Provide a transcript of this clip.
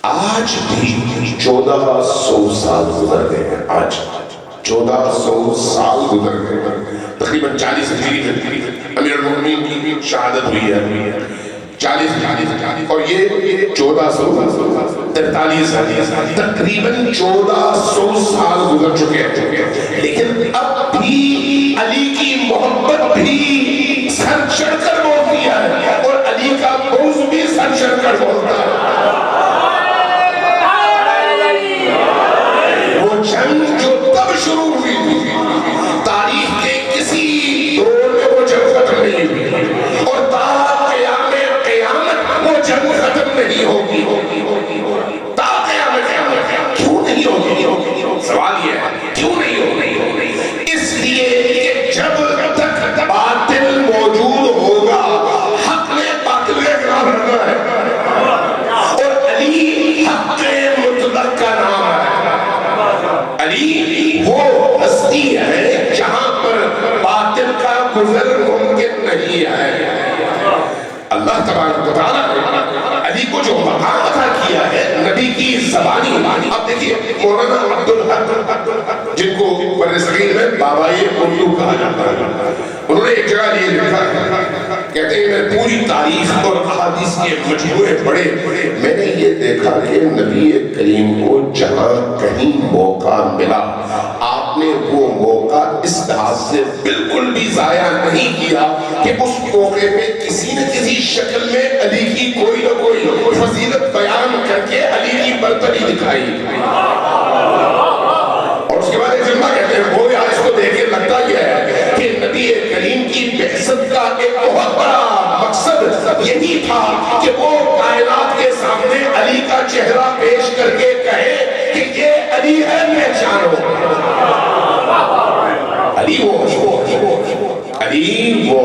آج بھی 1400 سال گزر گئے ہیں. آج 1400 سال گزر گئے ہیں. تقریباً 40 ہجری میں امیر المومنین کی شہادت ہوئی ہے. 40 اور یہ 1443 تقریباً 1400 سال گزر چکے ہیں. لیکن اب بھی علی کی محبت بھی سر چڑھ کر بولتی ہے اور علی کا بغض بھی سر چڑھ کر بولتا ہے. وہ جنگ جو تب شروع ہوئی تھی، تاریخ کے کسی دور میں وہ جنگ ختم نہیں ہوئی اور تا قیامت وہ جنگ ختم نہیں ہوگی. تا قیامت کیوں نہیں ہوگی؟ سوال یہ ہے کیوں نہیں ہوگی؟ اس لیے کہ جب تک باطل موجود ہوگا حق نے باطل کے خلاف لڑنا ہے اور علی حق مطلق کا نام ہے. علی وہ ہستی ہے جہاں پر باطل کا گزر ممکن نہیں ہے. اللہ تبارک و تعالیٰ نے علی کو جو مقام عطا کیا ہے نبی کی زبانی. اب دیکھیے مولانا عبدالحق جن کو برصغیر میں بابائے اردو کہا جاتا ہے، انہوں نے ایک جگہ یہ لکھا ہے، کہتے ہیں میں پوری تاریخ اور احادیث کے مجموعے پڑھے، میں نے یہ دیکھا کہ نبی کریم کو جہاں کہیں موقع ملا آپ نے وہ موقع اس لحاظ سے بالکل بھی ضائع نہیں کیا کہ اس موقع پہ کسی نہ کسی شکل میں علی کی کوئی نہ کوئی فضیلت بیان کر کے علی کی برتری دکھائی. اور اس کے بعد ایک جملہ کہتے ہیں وہ اس کو دیکھ کے لگتا یہ ہے کہ نبی کریم کی بعثت کا ایک بہت بڑا مقصد یہی تھا کہ وہ کائنات کے سامنے علی کا چہرہ پیش کر کے کہے کہ یہ علی ہے پہچانو. علی وہ علی وہ